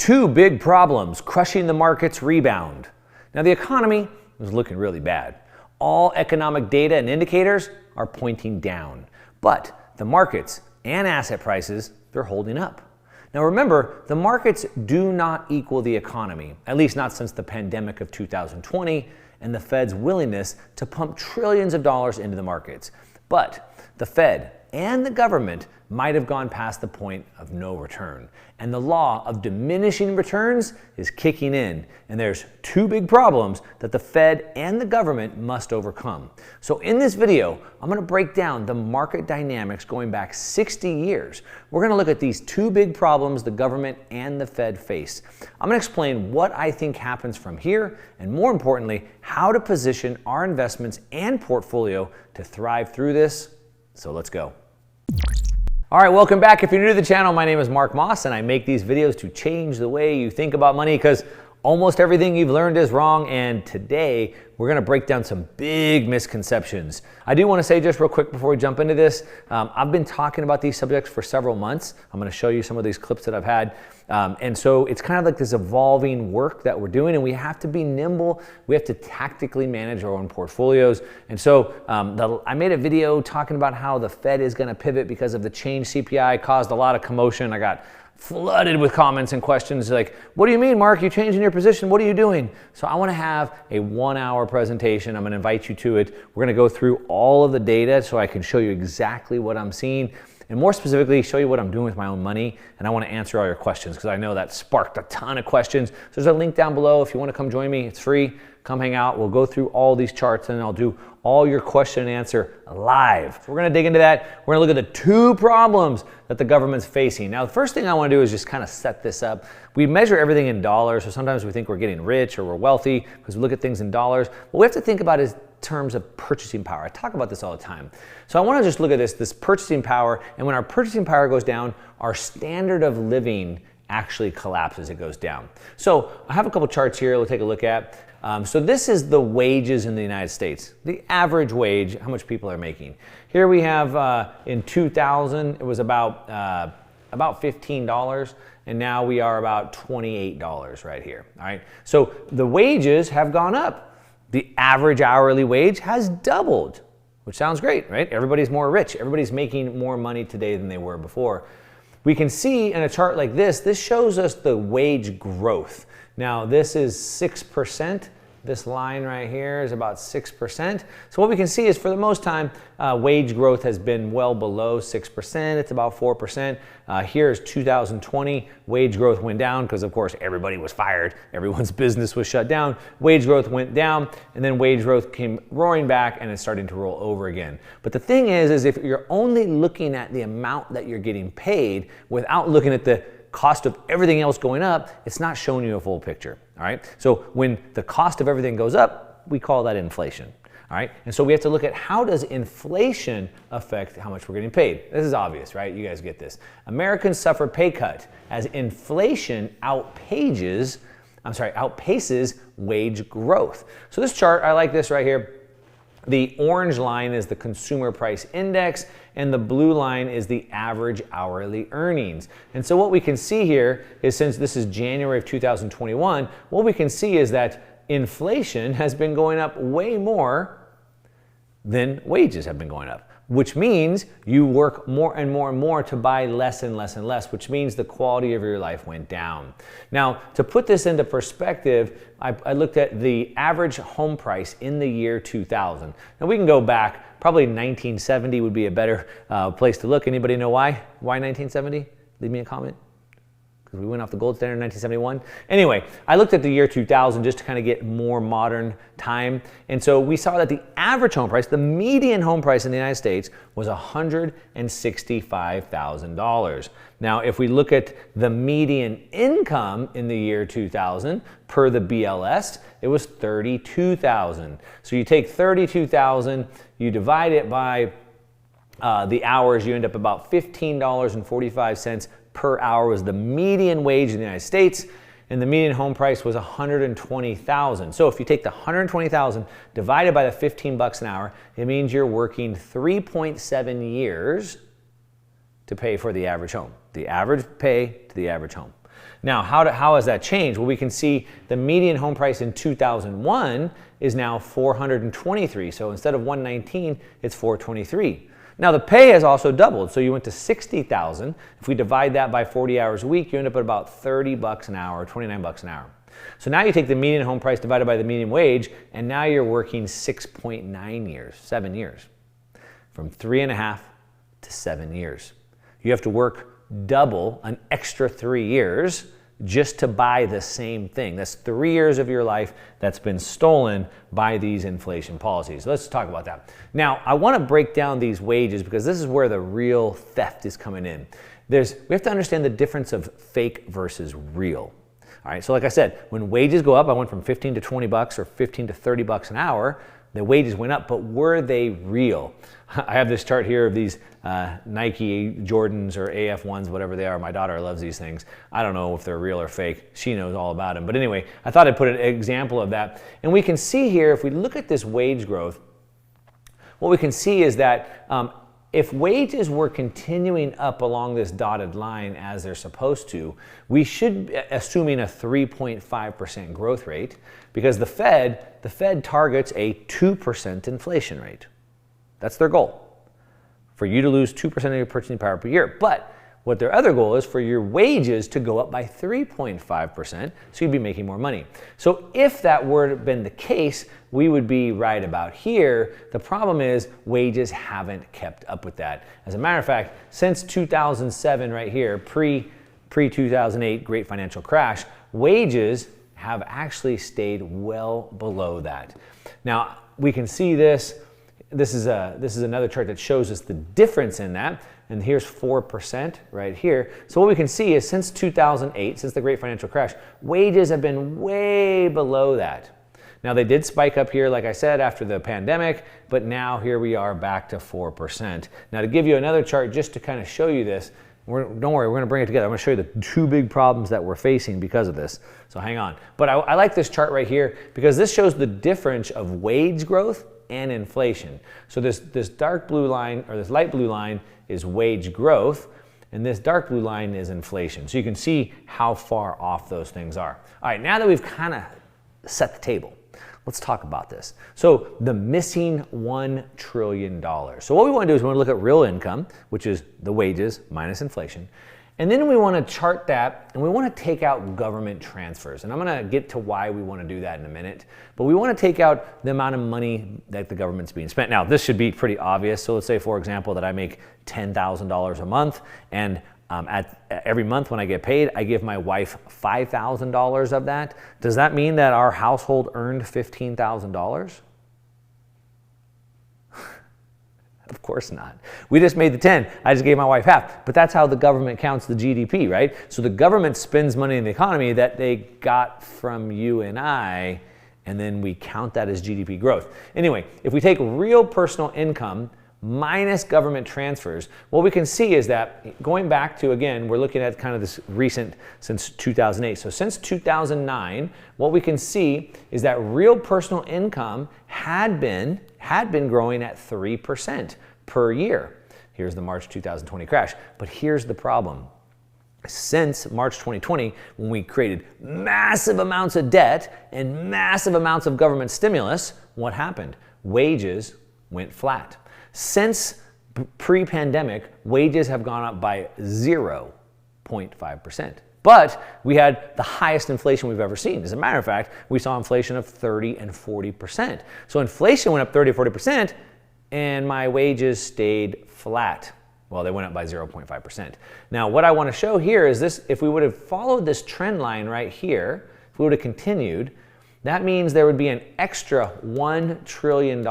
Two big problems crushing the market's rebound. Now, the economy is looking really bad. All economic data and indicators are pointing down, but the markets and asset prices, they're holding up. Now remember, the markets do not equal the economy, at least not since the pandemic of 2020 and the Fed's willingness to pump trillions of dollars into the markets. But the Fed and the government might have gone past the point of no return. And the law of diminishing returns is kicking in. And there's two big problems that the Fed and the government must overcome. So in this video, I'm going to break down the market dynamics going back 60 years. We're going to look at these two big problems the government and the Fed face. I'm going to explain what I think happens from here, and more importantly, how to position our investments and portfolio to thrive through this. So let's go. All right, welcome back. If you're new to the channel, my name is Mark Moss, and I make these videos to change the way you think about money because almost everything you've learned is wrong, and today we're going to break down some big misconceptions. I do want to say just real quick before we jump into this, I've been talking about these subjects for several months. I'm going to show you some of these clips that I've had. And so it's kind of like this evolving work that we're doing, and we have to be nimble. We have to tactically manage our own portfolios. And so I made a video talking about how the Fed is going to pivot because of the change CPI caused a lot of commotion. I got flooded with comments and questions like, what do you mean, Mark? You're changing your position. What are you doing? So I want to have a 1-hour presentation. I'm going to invite you to it. We're going to go through all of the data so I can show you exactly what I'm seeing, and more specifically, show you what I'm doing with my own money. And I want to answer all your questions because I know that sparked a ton of questions. So there's a link down below if you want to come join me. It's free. Come hang out. We'll go through all these charts and I'll do all your question and answer live. So we're going to dig into that. We're going to look at the two problems that the government's facing. Now, the first thing I want to do is just kind of set this up. We measure everything in dollars, so sometimes we think we're getting rich or we're wealthy because we look at things in dollars. What we have to think about is terms of purchasing power. I talk about this all the time. So I want to just look at this purchasing power, and when our purchasing power goes down, our standard of living actually collapses. It goes down. So I have a couple charts here we'll take a look at. So this is the wages in the United States, the average wage, how much people are making. Here we have in 2000, it was about $15, and now we are about $28 right here. All right. So the wages have gone up. The average hourly wage has doubled, which sounds great, right? Everybody's more rich. Everybody's making more money today than they were before. We can see in a chart like this shows us the wage growth. Now, this is 6%. This line right here is about 6%. So what we can see is for the most time, wage growth has been well below 6%. It's about 4%. Here's 2020. Wage growth went down because, of course, everybody was fired. Everyone's business was shut down. Wage growth went down, and then wage growth came roaring back, and it's starting to roll over again. But the thing is if you're only looking at the amount that you're getting paid without looking at the cost of everything else going up, it's not showing you a full picture. All right. So when the cost of everything goes up, we call that inflation. All right. And so we have to look at how does inflation affect how much we're getting paid. This is obvious, right? You guys get this. Americans suffer pay cut as inflation outpaces wage growth. So this chart, I like this right here. The orange line is the consumer price index, and the blue line is the average hourly earnings. And so what we can see here is, since this is January of 2021, what we can see is that inflation has been going up way more than wages have been going up, which means you work more and more and more to buy less and less and less, which means the quality of your life went down. Now, to put this into perspective, I looked at the average home price in the year 2000. Now, we can go back, probably 1970 would be a better place to look. Anybody know why? Why 1970? Leave me a comment. Because we went off the gold standard in 1971. Anyway, I looked at the year 2000 just to kind of get more modern time. And so we saw that the average home price, the median home price in the United States, was $165,000. Now, if we look at the median income in the year 2000, per the BLS, it was $32,000. So you take $32,000, you divide it by the hours, you end up about $15.45 per hour was the median wage in the United States, and the median home price was $120,000. So if you take the $120,000 divided by the $15 an hour, it means you're working 3.7 years to pay for the average home. The average pay to the average home. Now, how has that changed? Well, we can see the median home price in 2001 is now $423. So instead of $119, it's $423. Now the pay has also doubled. So you went to $60,000. If we divide that by 40 hours a week, you end up at about $30 an hour, $29 an hour. So now you take the median home price divided by the median wage, and now you're working 6.9 years, 7 years, from 3.5 to 7 years. You have to work double, an extra 3 years, just to buy the same thing. That's 3 years of your life that's been stolen by these inflation policies. Let's talk about that. Now, I want to break down these wages because this is where the real theft is coming in. We have to understand the difference of fake versus real. All right, so like I said, when wages go up, I went from 15 to 20 bucks or 15 to 30 bucks an hour, the wages went up, but were they real? I have this chart here of these Nike Jordans or AF1s, whatever they are. My daughter loves these things. I don't know if they're real or fake. She knows all about them. But anyway, I thought I'd put an example of that. And we can see here, if we look at this wage growth, what we can see is that if wages were continuing up along this dotted line as they're supposed to, we should be assuming a 3.5% growth rate because the Fed targets a 2% inflation rate. That's their goal, for you to lose 2% of your purchasing power per year. But what their other goal is for your wages to go up by 3.5%, so you'd be making more money. So if that were to have been the case, we would be right about here. The problem is wages haven't kept up with that. As a matter of fact, since 2007 right here, pre-2008 great financial crash, wages have actually stayed well below that. Now, we can see this. This is another chart that shows us the difference in that. And here's 4% right here. So what we can see is since 2008, since the great financial crash, wages have been way below that. Now they did spike up here, like I said, after the pandemic, but now here we are back to 4%. Now to give you another chart just to kind of show you this, don't worry, we're going to bring it together. I'm going to show you the two big problems that we're facing because of this. So hang on. But I like this chart right here because this shows the difference of wage growth and inflation. So this dark blue line, or this light blue line, is wage growth, and this dark blue line is inflation. So you can see how far off those things are. All right, now that we've kind of set the table, let's talk about this. So the missing $1 trillion. So what we want to do is we want to look at real income, which is the wages minus inflation. And then we want to chart that, and we want to take out government transfers. And I'm going to get to why we want to do that in a minute. But we want to take out the amount of money that the government's being spent. Now, this should be pretty obvious. So let's say, for example, that I make $10,000 a month, and every month when I get paid, I give my wife $5,000 of that. Does that mean that our household earned $15,000? Of course not. We just made the 10. I just gave my wife half. But that's how the government counts the GDP, right? So the government spends money in the economy that they got from you and I, and then we count that as GDP growth. Anyway, if we take real personal income minus government transfers, what we can see is that going back to, again, we're looking at kind of this recent, since 2008. So since 2009, what we can see is that real personal income had been growing at 3% per year. Here's the March 2020 crash. But here's the problem. Since March 2020, when we created massive amounts of debt and massive amounts of government stimulus, what happened? Wages went flat. Since pre-pandemic, wages have gone up by 0.5%. But we had the highest inflation we've ever seen. As a matter of fact, we saw inflation of 30 and 40%. So inflation went up 30 or 40%, and my wages stayed flat. Well, they went up by 0.5%. Now, what I want to show here is this: if we would have followed this trend line right here, if we would have continued, that means there would be an extra $1 trillion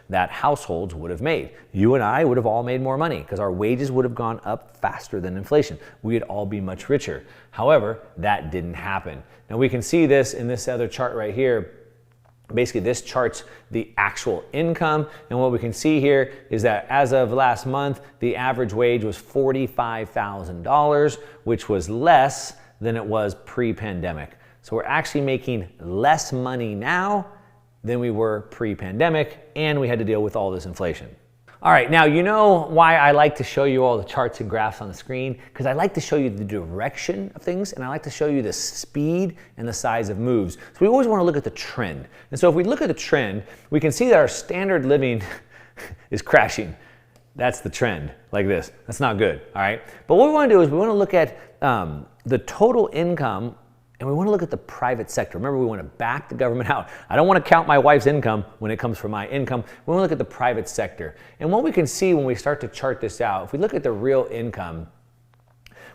that households would have made. You and I would have all made more money because our wages would have gone up faster than inflation. We'd all be much richer. However, that didn't happen. Now we can see this in this other chart right here. Basically, this charts the actual income, and what we can see here is that as of last month, the average wage was $45,000, which was less than it was pre-pandemic. So we're actually making less money now than we were pre-pandemic, and we had to deal with all this inflation. All right, now you know why I like to show you all the charts and graphs on the screen, because I like to show you the direction of things, and I like to show you the speed and the size of moves. So we always want to look at the trend. And so if we look at the trend, we can see that our standard living is crashing. That's the trend, like this. That's not good, all right? But what we want to do is we want to look at the total income, and we want to look at the private sector. Remember, we want to back the government out. I don't want to count my wife's income when it comes from my income. We want to look at the private sector. And what we can see when we start to chart this out, if we look at the real income,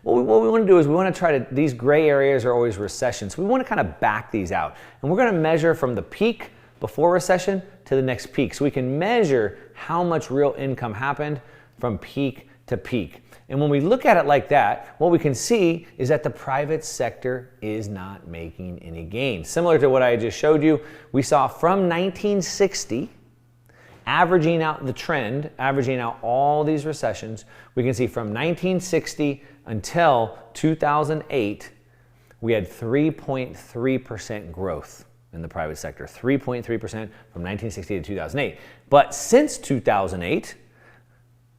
what we want to do is we want to try to, these gray areas are always recession. So we want to kind of back these out. And we're going to measure from the peak before recession to the next peak. So we can measure how much real income happened from peak to peak. And when we look at it like that, what we can see is that the private sector is not making any gains. Similar to what I just showed you, we saw from 1960, averaging out the trend, averaging out all these recessions, we can see from 1960 until 2008, we had 3.3% growth in the private sector, 3.3% from 1960 to 2008. But since 2008,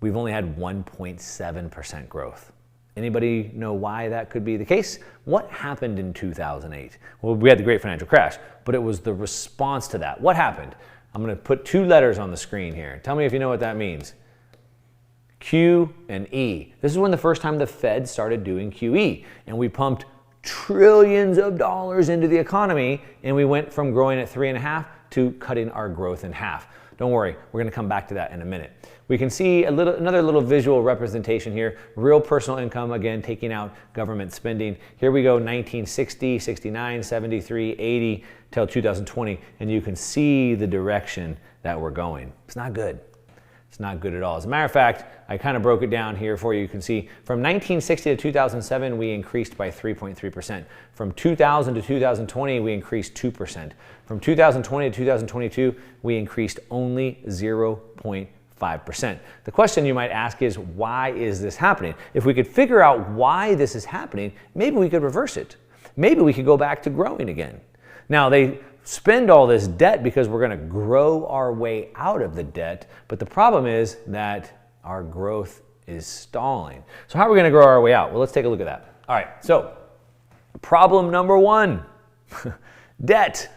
we've only had 1.7% growth. Anybody know why that could be the case? What happened in 2008? Well, we had the great financial crash, but it was the response to that. What happened? I'm going to put two letters on the screen here. Tell me if you know what that means. Q and E. This is when the first time the Fed started doing QE, and we pumped trillions of dollars into the economy, and we went from growing at 3.5 to cutting our growth in half. Don't worry, we're going to come back to that in a minute. We can see another little visual representation here. Real personal income, again, taking out government spending. Here we go, 1960, 69, 73, 80, till 2020, and you can see the direction that we're going. It's not good. It's not good at all. As a matter of fact, I kind of broke it down here for you. You can see from 1960 to 2007, we increased by 3.3%. From 2000 to 2020, we increased 2%. From 2020 to 2022, we increased only 0.5%. The question you might ask is, why is this happening? If we could figure out why this is happening, maybe we could reverse it. Maybe we could go back to growing again. Now, they spend all this debt because we're going to grow our way out of the debt, but the problem is that our growth is stalling. So how are we going to grow our way out? Well, let's take a look at that. All right, so problem number one, debt.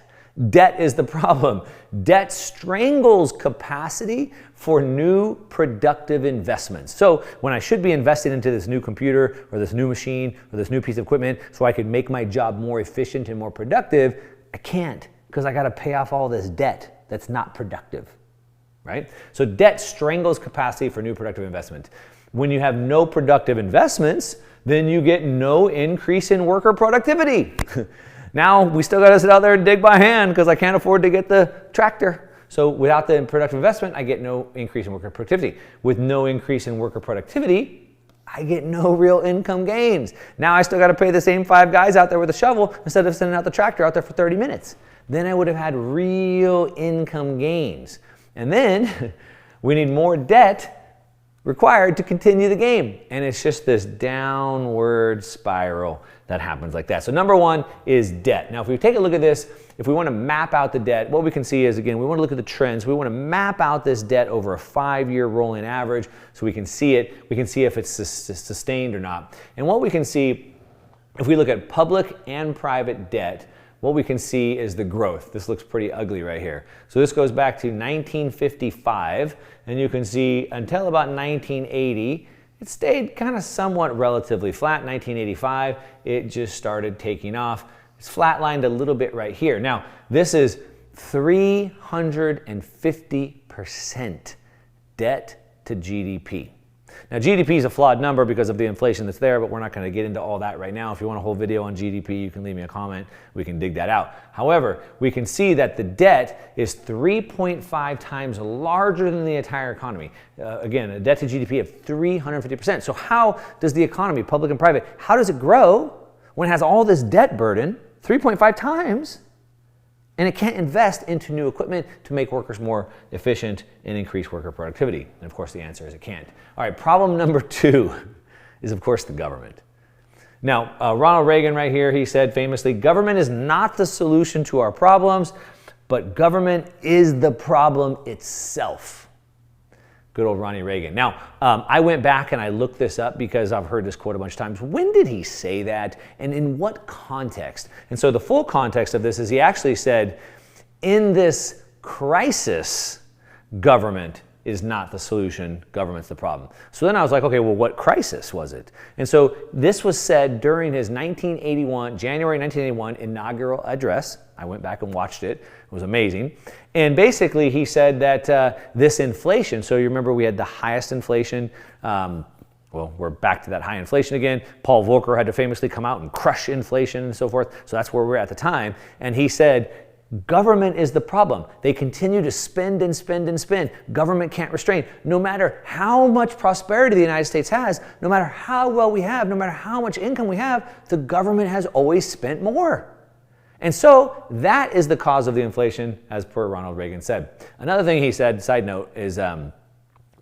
Debt is the problem. Debt strangles capacity for new productive investments. So when I should be investing into this new computer or this new machine or this new piece of equipment so I can make my job more efficient and more productive, I can't, because I got to pay off all this debt that's not productive, right? So debt strangles capacity for new productive investment. When you have no productive investments, then you get no increase in worker productivity. Now we still got to sit out there and dig by hand because I can't afford to get the tractor. So without the productive investment, I get no increase in worker productivity. With no increase in worker productivity, I get no real income gains. Now I still got to pay the same 5 guys out there with a shovel instead of sending out the tractor out there for 30 minutes. Then I would have had real income gains. And then we need more debt required to continue the game. And it's just this downward spiral that happens like that. So number one is debt. Now if we take a look at this, if we want to map out the debt, what we can see is, again, we want to look at the trends. We want to map out this debt over a 5-year rolling average so we can see it. We can see if it's sustained or not. And what we can see, if we look at public and private debt, what we can see is the growth. This looks pretty ugly right here. So this goes back to 1955, and you can see until about 1980, it stayed kind of somewhat relatively flat. 1985, it just started taking off. It's flatlined a little bit right here. Now, this is 350% debt to GDP. Now, GDP is a flawed number because of the inflation that's there, but we're not going to get into all that right now. If you want a whole video on GDP, you can leave me a comment. We can dig that out. However, we can see that the debt is 3.5 times larger than the entire economy. Again, a debt to GDP of 350%. So how does the economy, public and private, how does it grow when it has all this debt burden, 3.5 times, and it can't invest into new equipment to make workers more efficient and increase worker productivity? And of course the answer is it can't. All right, problem number 2 is of course the government. Now, Ronald Reagan right here, he said famously, government is not the solution to our problems, but government is the problem itself. Good old Ronnie Reagan. Now, I went back and I looked this up because I've heard this quote a bunch of times. When did he say that, and in what context? And so the full context of this is he actually said, in this crisis, government is not the solution, government's the problem. So then I was like, okay, well, what crisis was it? And so this was said during his January 1981 inaugural address. I went back and watched it. It was amazing. And basically he said that this inflation, so you remember we had the highest inflation, well, we're back to that high inflation again. Paul Volcker had to famously come out and crush inflation and so forth. So that's where we're at the time. And he said, government is the problem. They continue to spend and spend and spend. Government can't restrain. No matter how much prosperity the United States has, no matter how well we have, no matter how much income we have, the government has always spent more. And so that is the cause of the inflation, as per Ronald Reagan said. Another thing he said, side note, is I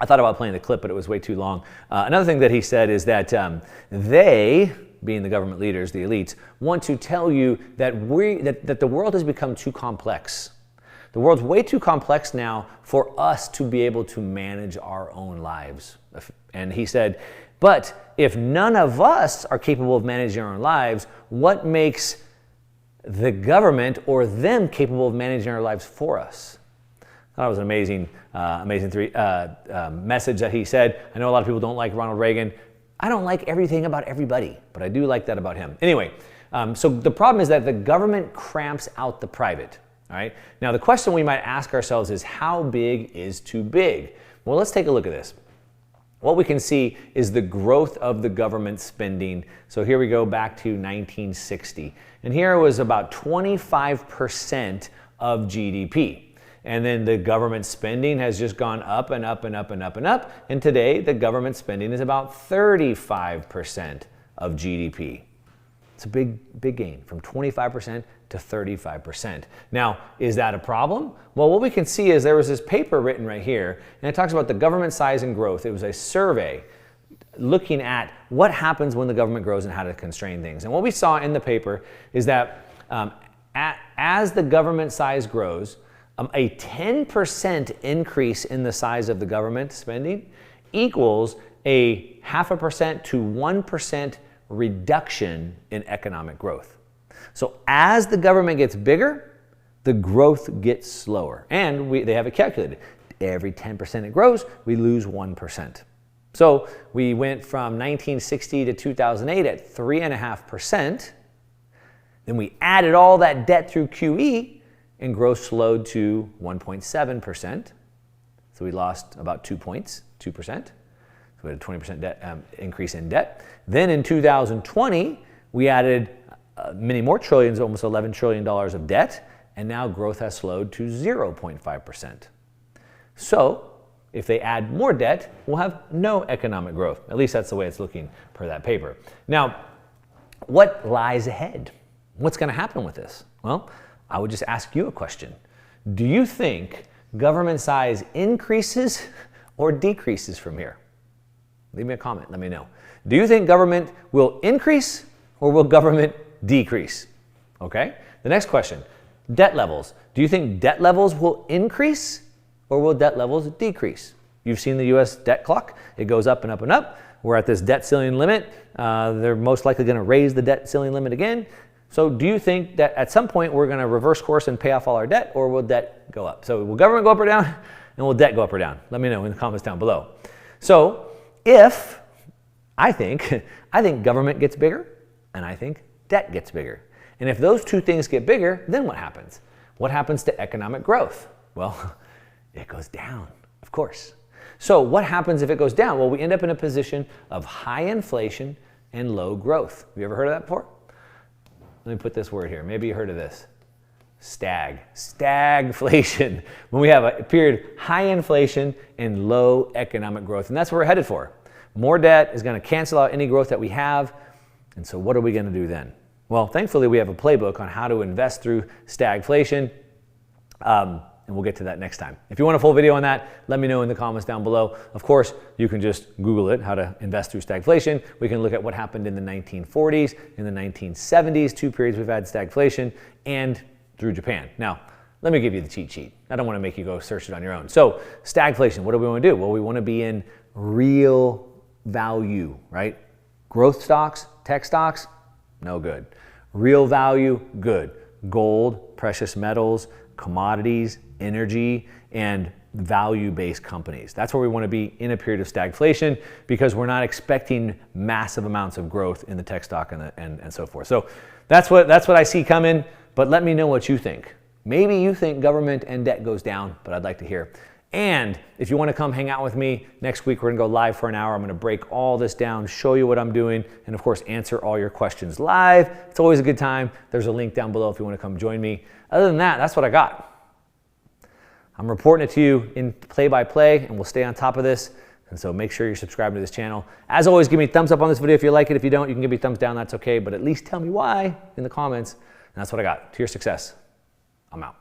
thought about playing the clip, but it was way too long. Another thing that he said is that they, being the government leaders, the elites, want to tell you that that the world has become too complex. The world's way too complex now for us to be able to manage our own lives. And he said, but if none of us are capable of managing our own lives, what makes the government or them capable of managing our lives for us? I thought it was an amazing message that he said. I know a lot of people don't like Ronald Reagan. I don't like everything about everybody, but I do like that about him. Anyway, so the problem is that the government cramps out the private. All right. Now, the question we might ask ourselves is, how big is too big? Well, let's take a look at this. What we can see is the growth of the government spending. So here we go back to 1960. And here was about 25% of GDP. And then the government spending has just gone up and up and up and up and up. And today, the government spending is about 35% of GDP. It's a big gain from 25% to 35%. Now, is that a problem? Well, what we can see is there was this paper written right here, and it talks about the government size and growth. It was a survey looking at what happens when the government grows and how to constrain things. And what we saw in the paper is that as the government size grows, a 10% increase in the size of the government spending equals a 0.5% to 1% reduction in economic growth. So as the government gets bigger, the growth gets slower. And they have it calculated. Every 10% it grows, we lose 1%. So we went from 1960 to 2008 at 3.5%. Then we added all that debt through QE, and growth slowed to 1.7%. So we lost about 2 points, 2%. So we had a 20% debt, increase in debt. Then in 2020, we added many more trillions, almost $11 trillion of debt, and now growth has slowed to 0.5%. So if they add more debt, we'll have no economic growth. At least that's the way it's looking per that paper. Now, what lies ahead? What's going to happen with this? Well, I would just ask you a question. Do you think government size increases or decreases from here? Leave me a comment, let me know. Do you think government will increase or will government decrease? Okay, the next question, debt levels. Do you think debt levels will increase or will debt levels decrease? You've seen the US debt clock. It goes up and up and up. We're at this debt ceiling limit. They're most likely going to raise the debt ceiling limit again. So do you think that at some point we're going to reverse course and pay off all our debt, or will debt go up? So will government go up or down, and will debt go up or down? Let me know in the comments down below. So I think government gets bigger, and I think debt gets bigger. And if those two things get bigger, then what happens? What happens to economic growth? Well, it goes down, of course. So what happens if it goes down? Well, we end up in a position of high inflation and low growth. Have you ever heard of that before? Let me put this word here. Maybe you heard of this. Stagflation. When we have a period of high inflation and low economic growth. And that's what we're headed for. More debt is going to cancel out any growth that we have. And so what are we going to do then? Well, thankfully, we have a playbook on how to invest through stagflation. And we'll get to that next time. If you want a full video on that, let me know in the comments down below. Of course, you can just Google it, how to invest through stagflation. We can look at what happened in the 1940s, in the 1970s, 2 periods we've had stagflation, and through Japan. Now, Let me give you the cheat sheet. I don't want to make you go search it on your own. So stagflation, what do we want to do? Well, we want to be in real value, right? Growth stocks, tech stocks, no good. Real value, good. Gold, precious metals, commodities, energy, and value-based companies. That's where we want to be in a period of stagflation because we're not expecting massive amounts of growth in the tech stock and so forth. So that's what I see coming, but let me know what you think. Maybe you think government and debt goes down, but I'd like to hear. And if you want to come hang out with me next week, we're going to go live for an hour. I'm going to break all this down, show you what I'm doing, and of course, answer all your questions live. It's always a good time. There's a link down below if you want to come join me. Other than that, that's what I got. I'm reporting it to you in play-by-play, and we'll stay on top of this. And so make sure you're subscribed to this channel. As always, give me a thumbs up on this video if you like it. If you don't, you can give me a thumbs down. That's okay. But at least tell me why in the comments. And that's what I got. To your success. I'm out.